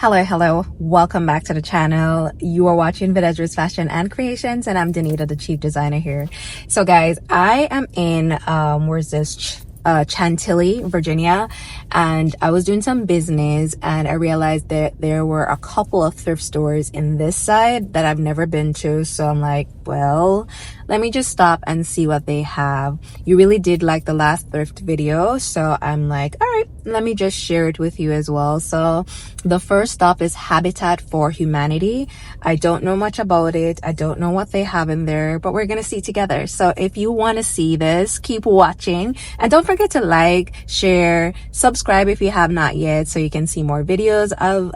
Hello, welcome back to the channel. You are watching Videdra's Fashion and Creations, and I'm Danita, the chief designer here. So guys, I am in where's this, Chantilly, Virginia, and I was doing some business and I realized that there were a couple of thrift stores in this side that I've never been to. So I'm like, well, let me just stop and see what they have. You really did like the last thrift video, so I'm like, all right, let me just share it with you as well. So the first stop is Habitat for Humanity. I don't know much about it. I don't know what they have in there, but we're gonna see together. So if you want to see this, keep watching, and don't forget to like, share, subscribe if you have not yet, so you can see more videos of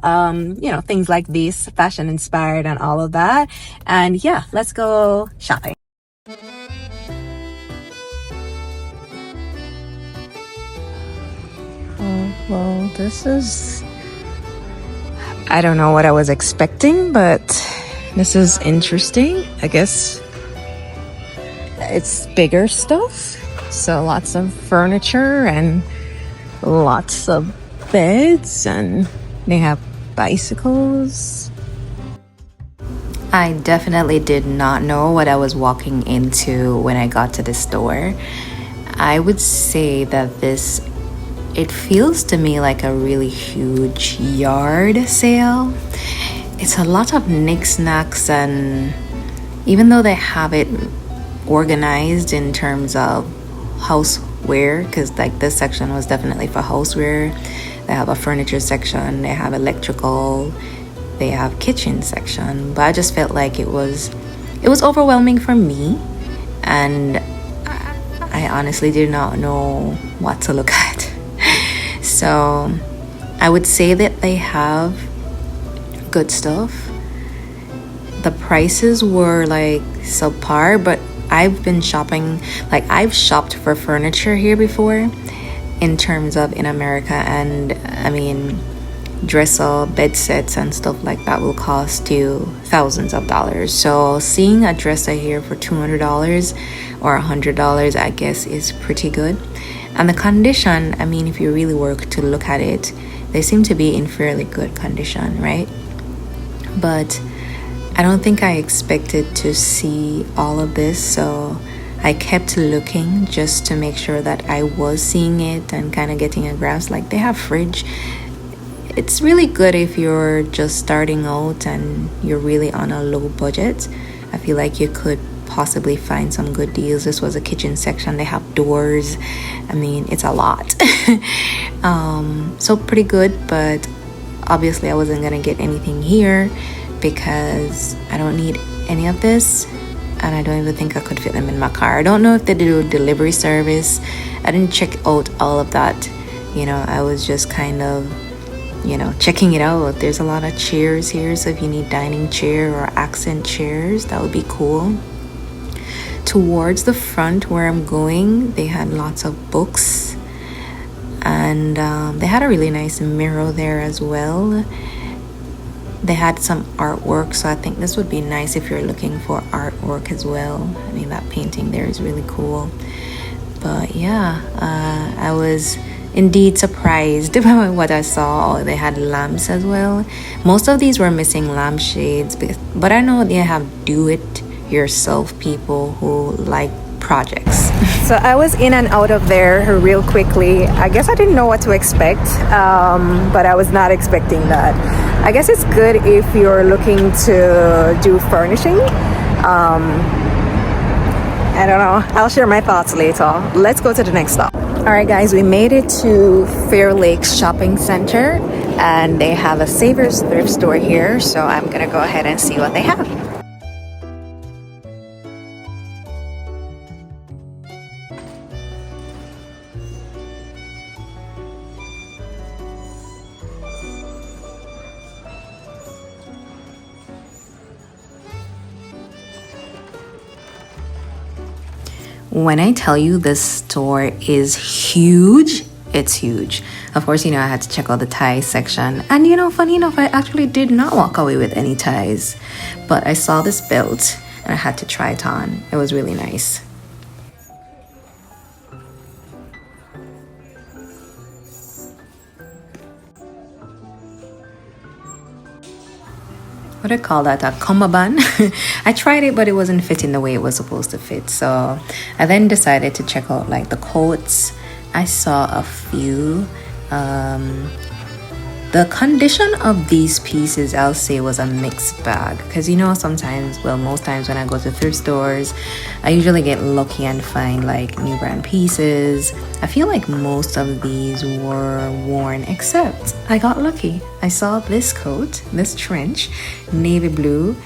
things like this, fashion inspired and all of that. And yeah, let's go shopping. Oh, well, this is, I don't know what I was expecting, but this is interesting. I guess it's bigger stuff. So lots of furniture and lots of beds, and they have bicycles. I definitely did not know what I was walking into when I got to the store. I would say that it feels to me like a really huge yard sale. It's a lot of knickknacks, and even though they have it organized in terms of houseware, because like this section was definitely for houseware, they have a furniture section, they have electrical, they have kitchen section, but I just felt like it was overwhelming for me, and I honestly did not know what to look at. So I would say that they have good stuff. The prices were like subpar, but I've been shopping, like I've shopped for furniture here before in terms of in America, and I mean dresser, bed sets and stuff like that will cost you thousands of dollars. So seeing a dresser here for $200 or $100, I guess, is pretty good. And the condition, I mean, if you really work to look at it, they seem to be in fairly good condition, right? But I don't think I expected to see all of this, so I kept looking just to make sure that I was seeing it and kind of getting a grasp. Like, they have fridge. It's really good if you're just starting out and you're really on a low budget. I feel like you could possibly find some good deals. This was a kitchen section. They have doors. I mean, it's a lot. So pretty good, but obviously I wasn't gonna get anything here because I don't need any of this, and I don't even think I could fit them in my car. I don't know if they do delivery service. I didn't check out all of that. I was just kind of checking it out. There's a lot of chairs here, so if you need dining chair or accent chairs, that would be cool. Towards the front where I'm going, they had lots of books, and they had a really nice mirror there as well. They had some artwork, so I think this would be nice if you're looking for artwork as well. I mean, that painting there is really cool. But yeah, I was indeed surprised by what I saw. They had lamps as well. Most of these were missing lampshades, but I know they have do-it-yourself people who like projects. So I was in and out of there real quickly. I guess I didn't know what to expect, but I was not expecting that. I guess it's good if you're looking to do furnishing. I don't know. I'll share my thoughts later. Let's go to the next stop. All right, guys, we made it to Fair Lakes Shopping Center, and they have a Savers thrift store here. So I'm gonna go ahead and see what they have. When I tell you this store is huge, it's huge. Of course, I had to check out the tie section. And funny enough, I actually did not walk away with any ties. But I saw this belt and I had to try it on. It was really nice. what do I call that, a cummerbund. I tried it, but it wasn't fitting the way it was supposed to fit. So I then decided to check out like the coats. I saw a few. The condition of these pieces, I'll say, was a mixed bag, because you know, sometimes, well, most times when I go to thrift stores, I usually get lucky and find like new brand pieces. I feel like most of these were worn, except I got lucky. I saw this coat, this trench, navy blue.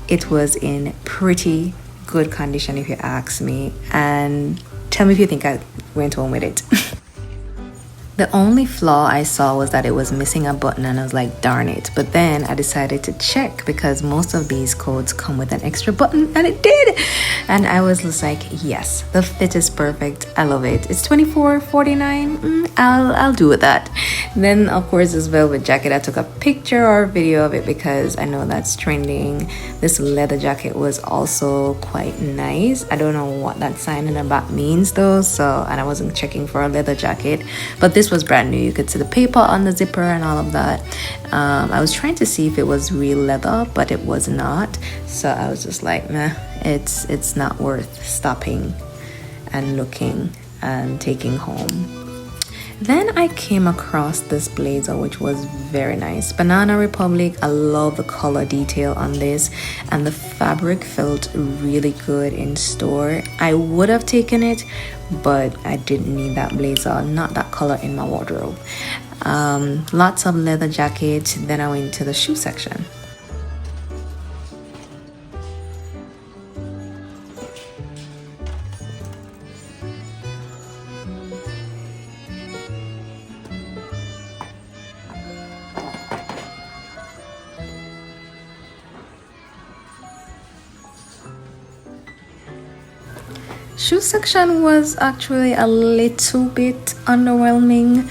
It was in pretty good condition, if you ask me, and tell me if you think I went home with it. The only flaw I saw was that it was missing a button, and I was like, darn it. But then I decided to check, because most of these coats come with an extra button, and it did. And I was just like, yes, the fit is perfect. I love it. It's $24.49. I'll do with that. Then of course, this velvet jacket, I took a picture or video of it because I know that's trending. This leather jacket was also quite nice. I don't know what that sign in the back means though, so, and I wasn't checking for a leather jacket, but this was brand new. You could see the paper on the zipper and all of that. I was trying to see if it was real leather, but it was not. So I was just like, nah, it's not worth stopping and looking and taking home. Then I came across this blazer, which was very nice. Banana Republic. I love the color detail on this, and the fabric felt really good in store. I would have taken it, but I didn't need that blazer, not that color in my wardrobe. Lots of leather jackets. Then I went to the shoe section. Shoe section was actually a little bit underwhelming.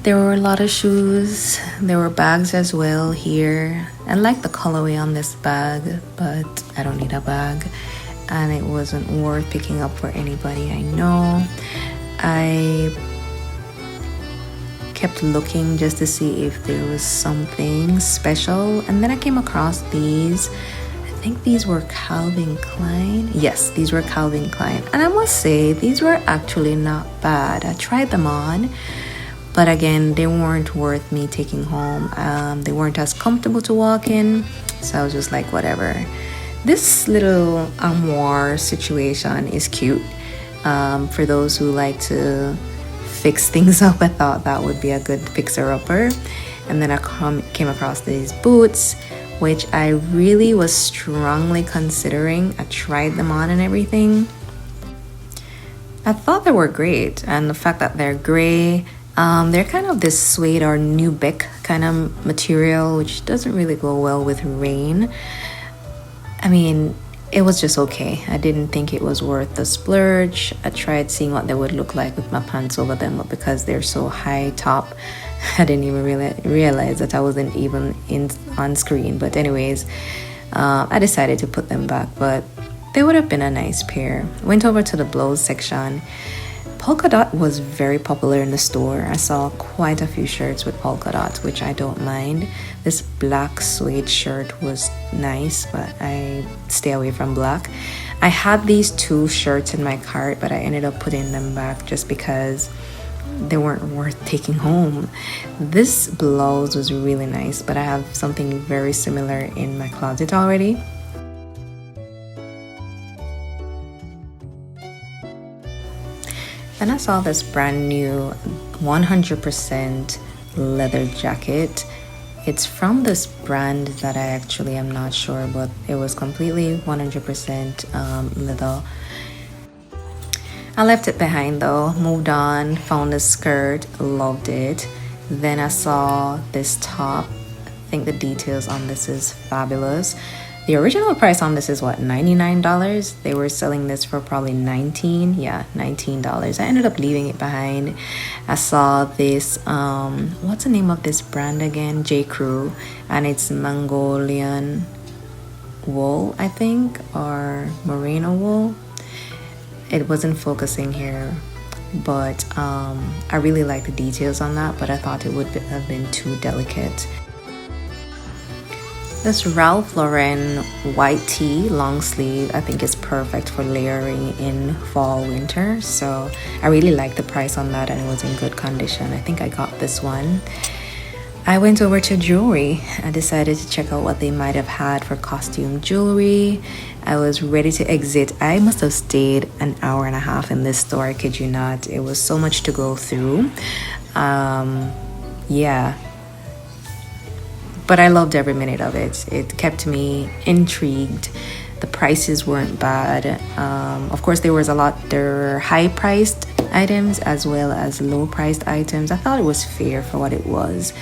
There were a lot of shoes. There were bags as well here. I like the colorway on this bag, but I don't need a bag, and it wasn't worth picking up for anybody I know. I kept looking just to see if there was something special, and then I came across these. I think these were Calvin Klein. Yes, these were Calvin Klein. And I must say, these were actually not bad. I tried them on, but again, they weren't worth me taking home. They weren't as comfortable to walk in, so I was just like, whatever. This little armoire situation is cute. For those who like to fix things up, I thought that would be a good fixer-upper. And then I came across these boots, which I really was strongly considering. I tried them on and everything. I thought they were great, and the fact that they're gray, they're kind of this suede or nubic kind of material, which doesn't really go well with rain. I mean, it was just okay. I didn't think it was worth the splurge. I tried seeing what they would look like with my pants over them, but because they're so high top, I didn't even realize that I wasn't even on screen. But anyways, I decided to put them back, but they would have been a nice pair. Went over to the blouse section. Polka dot was very popular in the store. I saw quite a few shirts with polka dots, which I don't mind. This black suede shirt was nice, but I stay away from black. I had these two shirts in my cart, but I ended up putting them back just because they weren't worth taking home. This blouse was really nice, but I have something very similar in my closet already. Then I saw this brand new 100% leather jacket. It's from this brand that I actually am not sure, but it was completely 100% leather. I left it behind though, moved on, found a skirt, loved it. Then I saw this top. I think the details on this is fabulous. The original price on this is what, $99? They were selling this for probably $19. Yeah, $19. I ended up leaving it behind. I saw this, what's the name of this brand again? J. Crew, and it's Mongolian wool, I think, or merino wool. It wasn't focusing here, but I really like the details on that, but I thought it would have been too delicate. This Ralph Lauren white tee, long sleeve, I think is perfect for layering in fall, winter. So I really like the price on that and it was in good condition. I think I got this one. I went over to jewelry. I decided to check out what they might have had for costume jewelry. I was ready to exit. I must have stayed an hour and a half in this store, I kid you not. It was so much to go through. Yeah. But I loved every minute of it. It kept me intrigued. The prices weren't bad. Of course, there were high-priced items as well as low-priced items. I thought it was fair for what it was.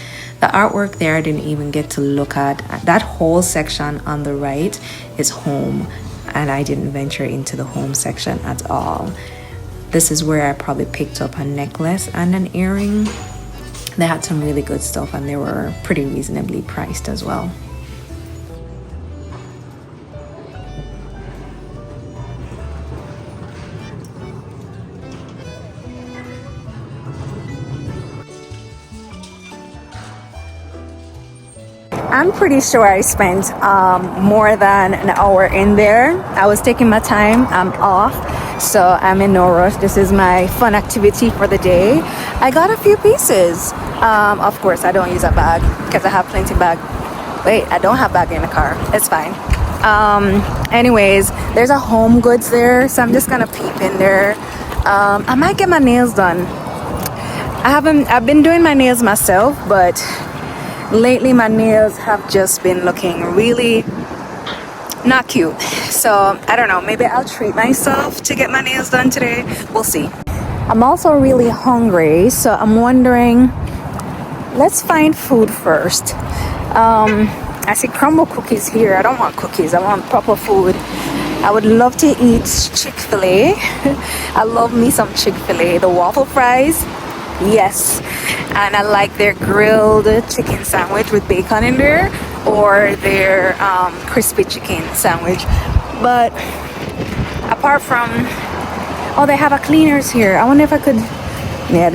The artwork there, I didn't even get to look at. That whole section on the right is home, and I didn't venture into the home section at all. This is where I probably picked up a necklace and an earring. They had some really good stuff and they were pretty reasonably priced as well. I'm pretty sure I spent more than an hour in there. I was taking my time. I'm off, so I'm in no rush. This is my fun activity for the day. I got a few pieces. Of course, I don't use a bag because I have plenty bag. Wait, I don't have bag in the car. It's fine. Anyways, there's a HomeGoods there, so I'm just gonna peep in there. I might get my nails done. I've been doing my nails myself, but lately my nails have just been looking really not cute. So I don't know, maybe I'll treat myself to get my nails done today. We'll see. I'm also really hungry, so I'm wondering, let's find food first. I see crumble cookies here. I don't want cookies, I want proper food. I would love to eat Chick-fil-A. I love me some Chick-fil-A. The waffle fries, yes. And I like their grilled chicken sandwich with bacon in there, or their crispy chicken sandwich. But apart from, oh, they have a cleaners here. I wonder if I could, yeah,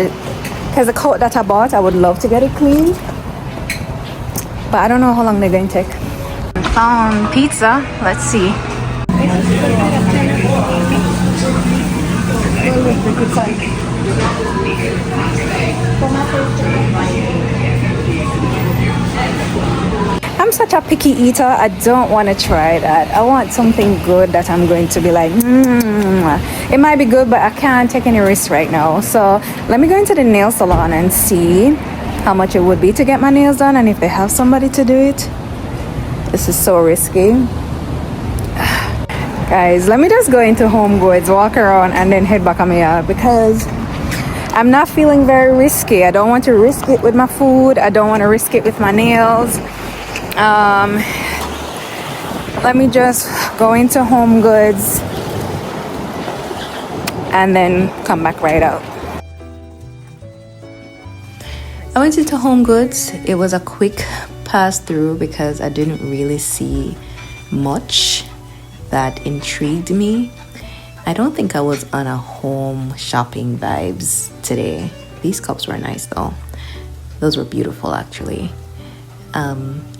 because the coat that I bought, I would love to get it cleaned, but I don't know how long they're going to take. Found pizza. Let's see. I'm such a picky eater. I don't want to try that. I want something good that I'm going to be like, It might be good, but I can't take any risks right now. So let me go into the nail salon and see how much it would be to get my nails done, and if they have somebody to do it. This is so risky. Guys, let me just go into HomeGoods, walk around, and then head back on my yard because I'm not feeling very risky. I don't want to risk it with my food. I don't want to risk it with my nails. Let me just go into HomeGoods and then come back right out. I went into HomeGoods. It was a quick pass through because I didn't really see much that intrigued me. I don't think I was on a home shopping vibes today. These cups were nice though. Those were beautiful actually.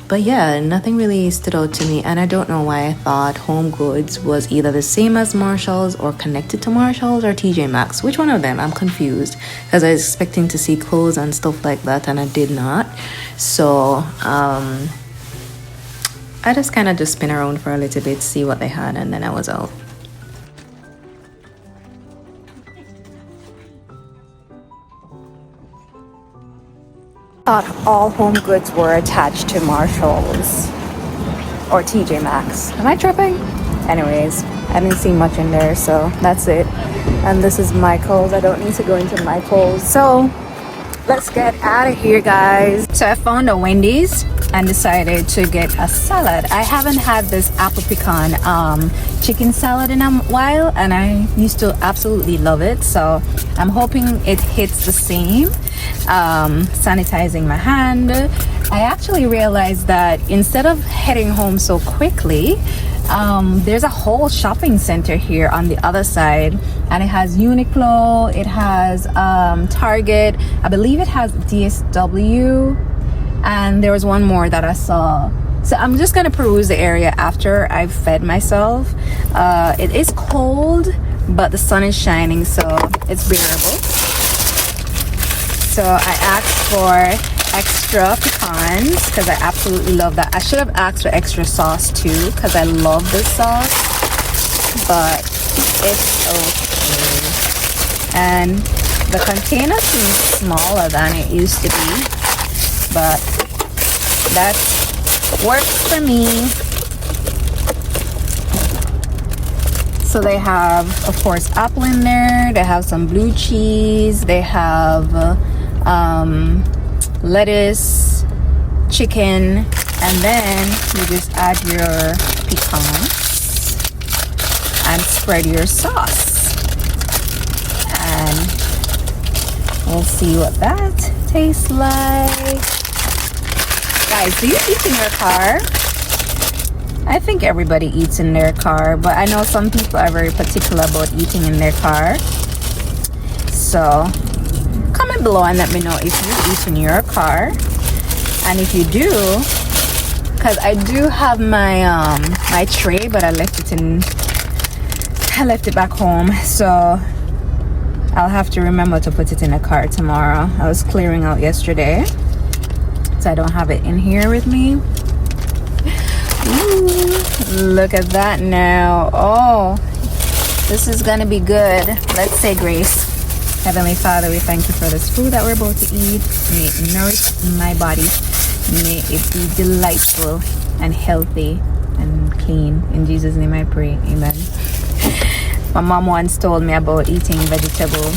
But yeah, nothing really stood out to me, and I don't know why I thought HomeGoods was either the same as Marshalls or connected to Marshalls or TJ Maxx. Which one of them? I'm confused because I was expecting to see clothes and stuff like that and I did not. So I just kind of just spin around for a little bit, see what they had, and then I was out. Thought all HomeGoods were attached to Marshalls or TJ Maxx. Am I tripping? Anyways, I didn't see much in there, so that's it. And this is Michael's. I don't need to go into Michael's. So let's get out of here, guys. So I found a Wendy's and decided to get a salad. I haven't had this apple pecan chicken salad in a while, and I used to absolutely love it. So I'm hoping it hits the same. Sanitizing my hand. I actually realized that instead of heading home so quickly, there's a whole shopping center here on the other side, and it has Uniqlo, it has Target, I believe it has DSW, and there was one more that I saw So I'm just gonna peruse the area after I've fed myself. It is cold, but the sun is shining, so it's bearable. So I asked for extra pecans because I absolutely love that. I should have asked for extra sauce too because I love this sauce, but it's okay. And the container seems smaller than it used to be, but that works for me. So they have, of course, apple in there. They have some blue cheese. They have lettuce, chicken, and then you just add your pecans and spread your sauce. And we'll see what that tastes like. Guys, do you eat in your car? I think everybody eats in their car, but I know some people are very particular about eating in their car. So comment below and let me know if you eat in your car. And if you do, because I do have my my tray, but I left it back home, so I'll have to remember to put it in the car tomorrow. I was clearing out yesterday, so I don't have it in here with me. Ooh, look at that now. Oh, this is gonna be good. Let's say grace. Heavenly Father, we thank you for this food that we're about to eat. May it nourish my body. May it be delightful and healthy and clean. In Jesus' name I pray, amen. My mom once told me about eating vegetable,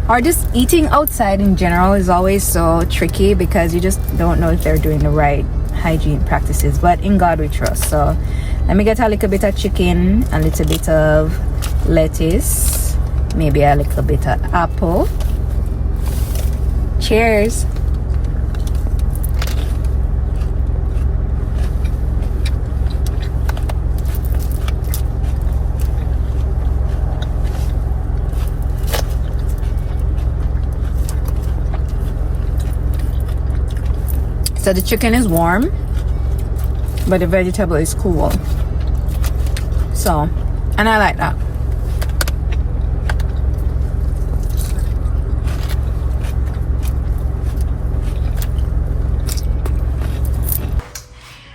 or just eating outside in general is always so tricky because you just don't know if they're doing the right hygiene practices, but in God we trust. So let me get a little bit of chicken, a little bit of lettuce, maybe a little bit of apple. Cheers. So the chicken is warm, but the vegetable is cool. So, and I like that.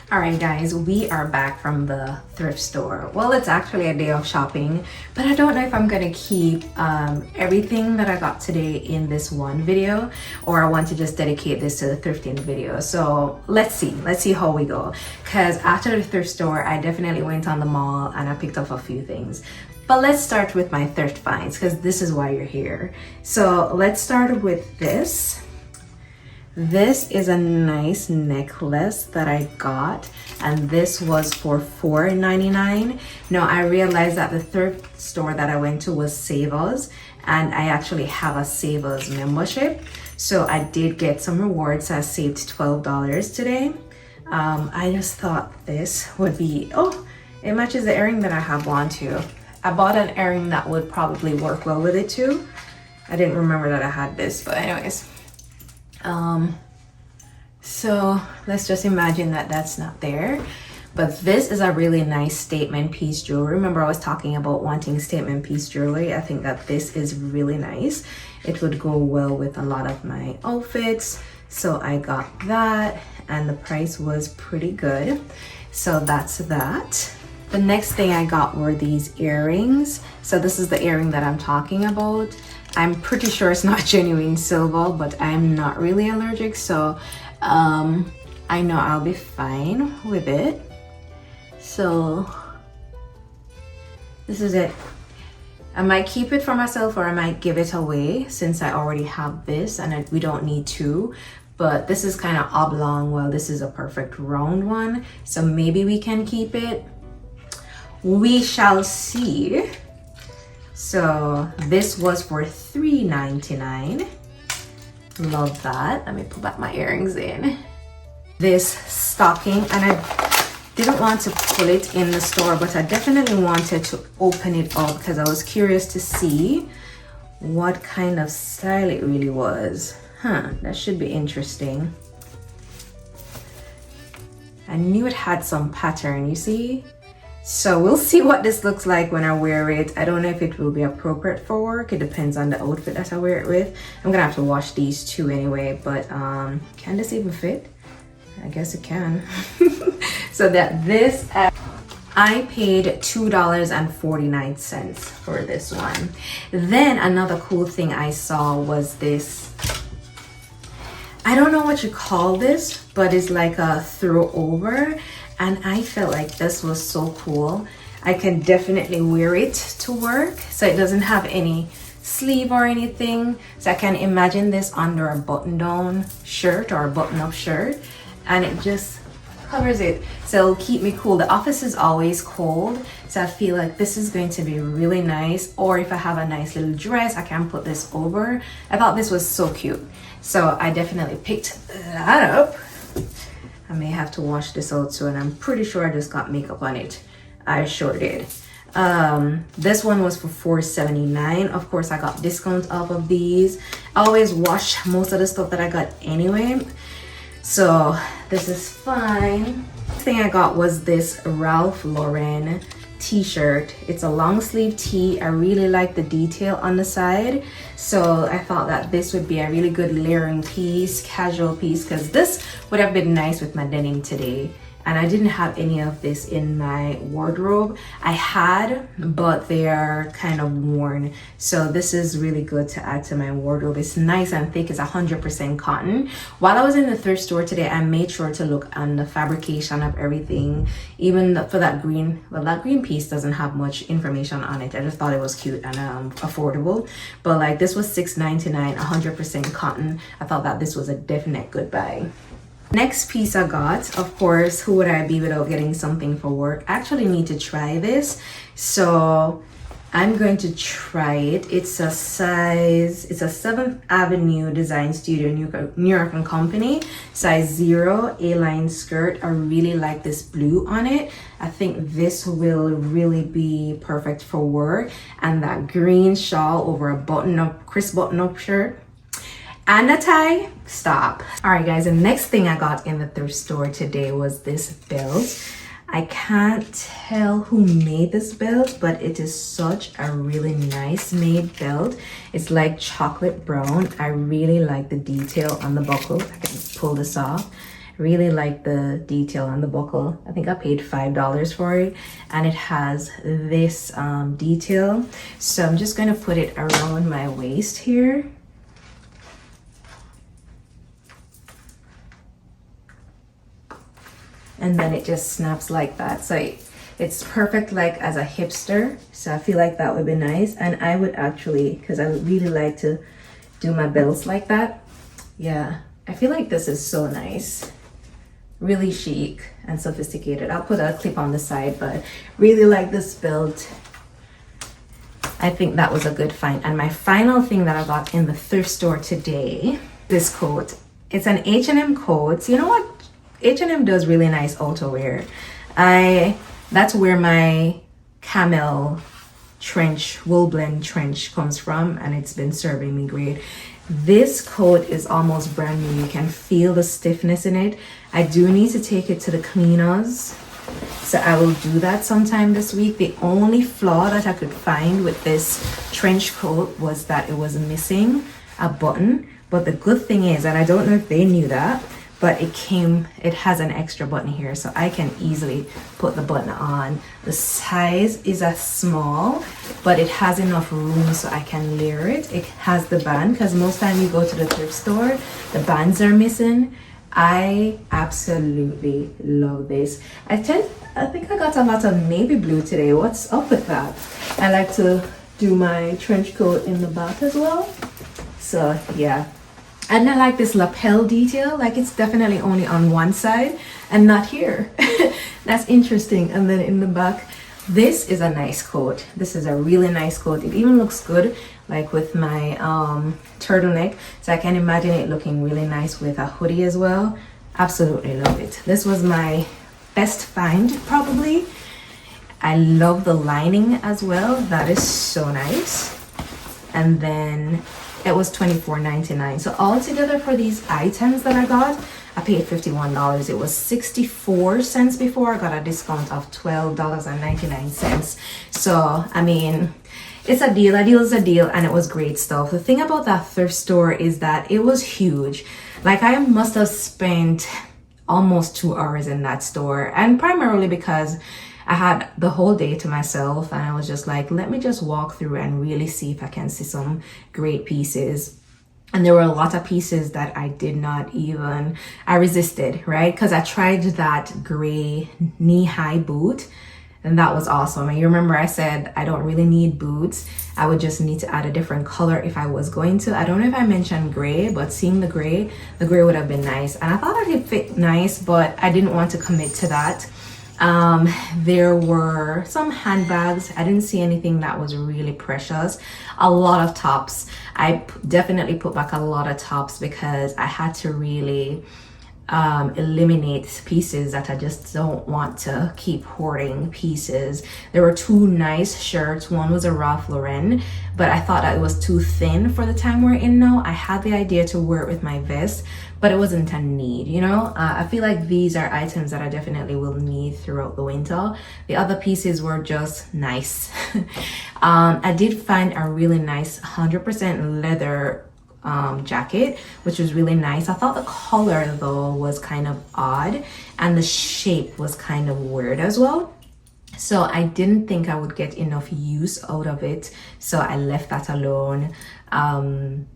Alright guys, we are back from the thrift store. Well, it's actually a day of shopping, but I don't know if I'm gonna keep everything that I got today in this one video, or I want to just dedicate this to the thrifting video. So let's see how we go. Because after the thrift store, I definitely went on the mall and I picked up a few things. But let's start with my thrift finds, because this is why you're here. So let's start with this. This is a nice necklace that I got, and this was for $4.99. Now I realized that the thrift store that I went to was Savers, and I actually have a Savers membership. So I did get some rewards. I saved $12 today. I just thought this would be, oh, it matches the earring that I have on too. I bought an earring that would probably work well with it too. I didn't remember that I had this, but anyways. So let's just imagine that that's not there, but this is a really nice statement piece jewelry. Remember I was talking about wanting statement piece jewelry. I think that this is really nice. It would go well with a lot of my outfits, so I got that, and the price was pretty good. So that's that. The next thing I got were these earrings. So this is the earring that I'm talking about. I'm pretty sure it's not genuine silver, but I'm not really allergic, so I know I'll be fine with it. So this is it. I might keep it for myself, or I might give it away since I already have this and we don't need two. But this is kind of oblong, while this is a perfect round one, so maybe we can keep it. We shall see. So this was for $3.99. Love that. Let me put back my earrings in. This stocking, and I didn't want to pull it in the store, but I definitely wanted to open it up because I was curious to see what kind of style it really was. That should be interesting. I knew it had some pattern, you see? So we'll see what this looks like when I wear it. I don't know if it will be appropriate for work. It depends on the outfit that I wear it with. I'm gonna have to wash these two anyway, but can this even fit? I guess it can. So that this, I paid $2.49 for this one. Then another cool thing I saw was this, I don't know what you call this, but it's like a throw over. And I felt like this was so cool. I can definitely wear it to work. So it doesn't have any sleeve or anything. So I can imagine this under a button-down shirt or a button-up shirt. And it just covers it. So it'll keep me cool. The office is always cold. So I feel like this is going to be really nice. Or if I have a nice little dress, I can put this over. I thought this was so cute. So I definitely picked that up. I may have to wash this out soon. I'm pretty sure I just got makeup on it. I sure did. This one was for $4.79. Of course, I got discounts off of these. I always wash most of the stuff that I got anyway. So this is fine. Next thing I got was this Ralph Lauren t-shirt. It's a long sleeve tee. I really like the detail on the side, so I thought that this would be a really good layering piece, casual piece, because this would have been nice with my denim today. And I didn't have any of this in my wardrobe. I had, but they are kind of worn. So this is really good to add to my wardrobe. It's nice and thick. It's 100% cotton. While I was in the thrift store today, I made sure to look on the fabrication of everything. Even for that green, well, that green piece doesn't have much information on it. I just thought it was cute and affordable. But like this was $6.99, 100% cotton. I thought that this was a definite good buy. Next piece I got, of course, who would I be without getting something for work? I actually need to try this, so I'm going to try it. It's a 7th Avenue Design Studio, New York and Company, size 0, A-line skirt. I really like this blue on it. I think this will really be perfect for work, and that green shawl over a crisp button-up shirt. And a tie. Stop. All right, guys, the next thing I got in the thrift store today was this belt. I can't tell who made this belt, but it is such a really nice made belt. It's like chocolate brown. I really like the detail on the buckle. I can pull this off. Really like the detail on the buckle. I think I paid $5 for it, and it has this detail. So I'm just gonna put it around my waist here. And then it just snaps like that. So it's perfect like as a hipster. So I feel like that would be nice. And I would actually, because I really like to do my belts like that. Yeah, I feel like this is so nice. Really chic and sophisticated. I'll put a clip on the side, but really like this belt. I think that was a good find. And my final thing that I got in the thrift store today, this coat. It's an H&M coat. You know what? H&M does really nice outerwear. That's where my camel trench, wool blend trench comes from, and it's been serving me great. This coat is almost brand new. You can feel the stiffness in it. I do need to take it to the cleaners, so I will do that sometime this week. The only flaw that I could find with this trench coat was that it was missing a button. But the good thing is, and I don't know if they knew that, but it has an extra button here, so I can easily put the button on. The size is a small, but it has enough room so I can layer it. It has the band, because most time you go to the thrift store, the bands are missing. I absolutely love this. I think I got a lot of navy blue today. What's up with that? I like to do my trench coat in the back as well. So yeah. And I like this lapel detail, like it's definitely only on one side and not here. That's interesting. And then in the back, this is a nice coat. This is a really nice coat. It even looks good like with my turtleneck. So I can imagine it looking really nice with a hoodie as well. Absolutely love it. This was my best find probably. I love the lining as well. That is so nice. And then it was $24.99. So altogether for these items that I got, I paid $51. It was 64 cents before. I got a discount of $12.99. So I mean, it's a deal. A deal is a deal, and it was great stuff. The thing about that thrift store is that it was huge. Like, I must have spent almost 2 hours in that store, and primarily because I had the whole day to myself, and I was just like, let me just walk through and really see if I can see some great pieces. And there were a lot of pieces that I did not even, I resisted, right? Because I tried that gray knee-high boot, and that was awesome. And you remember I said I don't really need boots. I would just need to add a different color if I was going to. I don't know if I mentioned gray, but seeing the gray would have been nice. And I thought that it fit nice, but I didn't want to commit to that. There were some handbags. I didn't see anything that was really precious. A lot of tops. I definitely put back a lot of tops because I had to really eliminate pieces that I just don't want to keep hoarding pieces. There were 2 nice shirts. One was a Ralph Lauren, but I thought that it was too thin for the time we're in now. I had the idea to wear it with my vest, but it wasn't a need, you know. I feel like these are items that I definitely will need throughout the winter. The other pieces were just nice. I did find a really nice 100% leather jacket, which was really nice. I thought the color though was kind of odd, and the shape was kind of weird as well. So I didn't think I would get enough use out of it, so I left that alone.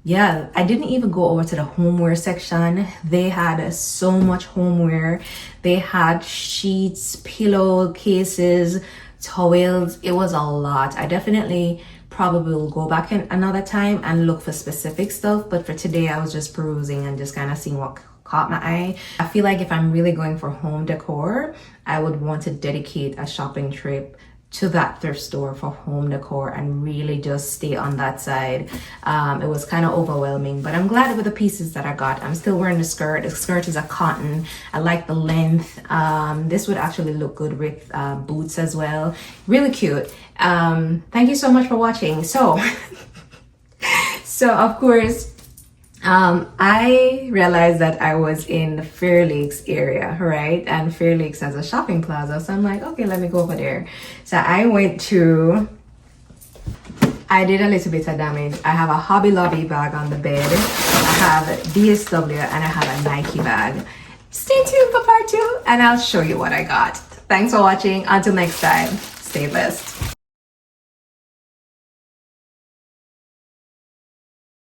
Yeah, I didn't even go over to the homeware section. They had so much homeware. They had sheets, pillow cases, towels. It was a lot. I definitely probably will go back in another time and look for specific stuff, but for today I was just perusing and just kind of seeing what caught my eye. I feel like if I'm really going for home decor, I would want to dedicate a shopping trip to that thrift store for home decor and really just stay on that side. It was kind of overwhelming, but I'm glad with the pieces that I got. I'm still wearing the skirt. The skirt is a cotton. I like the length. This would actually look good with boots as well. Really cute. Thank you so much for watching. So of course, I realized that I was in the Fairfax area, right? And Fairfax has a shopping plaza. So I'm like, okay, let me go over there. So I did a little bit of damage. I have a Hobby Lobby bag on the bed. I have DSW and I have a Nike bag. Stay tuned for part 2 and I'll show you what I got. Thanks for watching. Until next time, stay blessed.